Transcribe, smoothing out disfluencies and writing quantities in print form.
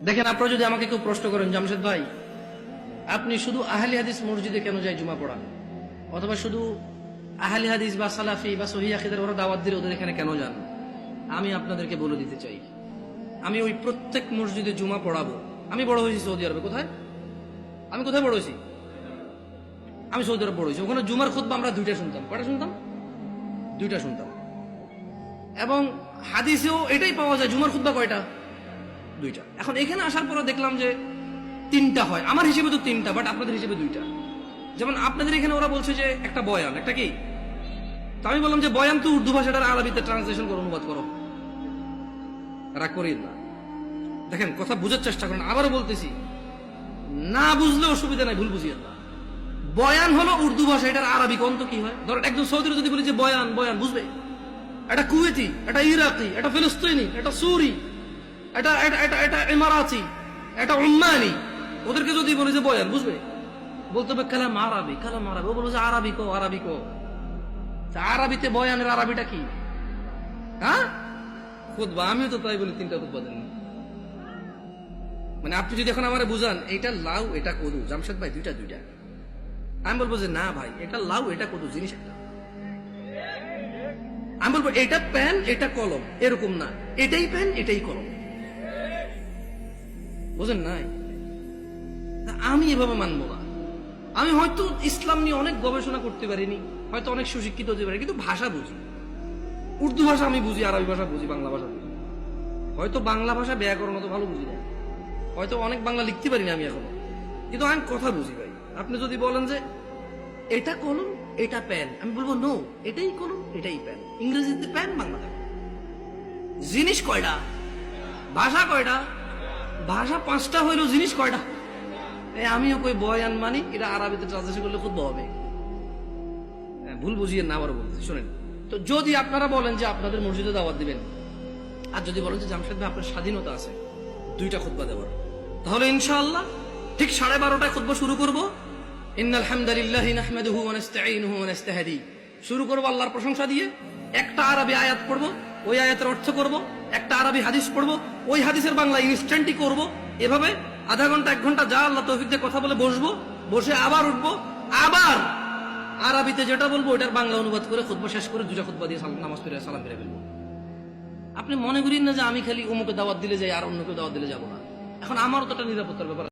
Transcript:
দেখেন, আপনারা যদি আমাকে কেউ প্রশ্ন করেন, জামশেদ ভাই আপনি শুধু আহলি হাদিস মসজিদে কেন যায় জুমা পড়ান, অথবা শুধু আহলি হাদিস বা সালাফি বা সহিহ আকীদার ওরা দাওয়াত দিলে ওদের এখানে কেন যান, আমি আপনাদেরকে বলে দিতে চাই, আমি ওই প্রত্যেক মসজিদে জুমা পড়াবো। আমি বড় হয়েছি সৌদি আরবে। কোথায়? আমি কোথায় বড় হয়েছি? আমি সৌদি আরব বড় হয়েছি। ওখানে জুমার খুতবা আমরা দুইটা শুনতাম। কয়টা শুনতাম? দুইটা শুনতাম। এবং হাদিসেও এটাই পাওয়া যায়, জুমার খুতবা কয়টা? দুইটা। এখন এখানে আসার পরে দেখলাম যে তিনটা হয়। আমার হিসেবে তো তিনটা, বাট আপনাদের হিসেবে দুইটা। যেমন আপনাদের এখানে ওরা বলছে যে একটা বয়ান, একটা কি? তো আমি বললাম যে বয়ান তো উর্দু ভাষাটার আরবিতে ট্রান্সলেশন করে অনুবাদ করো। রাগ করিন না, দেখেন কথা বুঝার চেষ্টা করেন। আবারও বলতেছি, না বুঝলে অসুবিধা নাই, ভুল বুঝিয়েন না। বয়ান হলো উর্দু ভাষা, এটার আরবি কন্ত কি হয়? ধরেন একজন সৌদির যদি বলি যে বয়ান, বয়ান বুঝবে? এটা কুয়েতি, এটা ইরাকি, এটা ফিলিস্তিনি, এটা সুরি, এটা এটা এটা এটা ইমারাতি, এটা উম্মানি, ওদেরকে যদি বলি যে বয়ান বুঝবে? বলতে হবে কালাম আরবি, কালাম আরবি। ও বলো যে আরবি কো, আরবি কো। আরবিতে বয়ানের আরবিটা কি? হ্যাঁ, খুতবা। আমিও তো তাই বলি, তিনটা খুতবা দেন। মানে আপনি যদি এখন আমারে বুঝান এটা লাউ এটা কদু, জামশেদ ভাই দুইটা দুইটা, আমি বলবো যে না ভাই, এটা লাউ এটা কদু জিনিস একটা। আমি বলবো এটা পেন এটা কলম, এরকম না, এটাই পেন এটাই কলম। বুঝেন নাই? আমি এভাবে মানবো না। আমি হয়তো ইসলাম নিয়ে অনেক গবেষণা করতে পারিনি, হয়তো অনেক সুশিক্ষিত হতে পারি, কিন্তু ভাষা বুঝি। উর্দু ভাষা আমি বুঝি, আরবি ভাষা বুঝি, বাংলা ভাষা বুঝি। হয়তো বাংলা ভাষা ব্যাকরণ অত ভালো বুঝি না, হয়তো অনেক বাংলা লিখতে পারি না আমি এখনো, কিন্তু আমি কথা বুঝি ভাই। আপনি যদি বলেন যে এটা কলম এটা পেন, আমি বলবো নো, এটাই কলম এটাই পেন। ইংরেজিতে পেন, বাংলাতে জিনিস কয়টা? ভাষা কয়টা? ভাষা পাঁচটা হইলো, জিনিস কয়টা? আমিও কই বয়ান মানি, এটা আরবিতে ট্রান্সলেশন করলে খুব হবে। ভুল বুঝিয়ে না, আবার বলতে শোনেন। তো যদি আপনারা বলেন যে আপনাদের মসজিদে দাওয়াত দিবেন, আর যদি বলেন যে জামশেদ ভাই আপনার স্বাধীনতা আছে দুইটা খুতবা দেওয়ার, তাহলে ইনশাআল্লাহ ঠিক 12:30টায় খুতবা শুরু করব। ইন্নাল হামদালিল্লাহি নাহমাদুহু ওয়া নাস্তাঈনুহু ওয়া নাস্তাহদি, শুরু করব আল্লাহর প্রশংসা দিয়ে। একটা আরবি আয়াত পড়ব, ওই আয়াতের অর্থ করব। একটা আরবি হাদিস পড়ব, ওই হাদিসের বাংলা ইনস্ট্যান্টই করব। এভাবে আধা ঘন্টা 1 ঘন্টা যা আল্লাহ তৌফিক দিয়ে কথা বলে বসবো, বসে আবার উঠবো, আবার আরবিতে যেটা বলবো ওটার বাংলা অনুবাদ করে খুতবা শেষ করে দুইটা খুতবা দিয়ে নামাজ পড়ে সালাম ফিরে ফেলবো। আপনি মনে করেন না যে আমি খালি অমুকে দাওয়াত দিলে যাই আর অন্য কেউ দাওয়াত দিলে যাবো না। এখন আমারও তো একটা নিরাপত্তার ব্যাপার।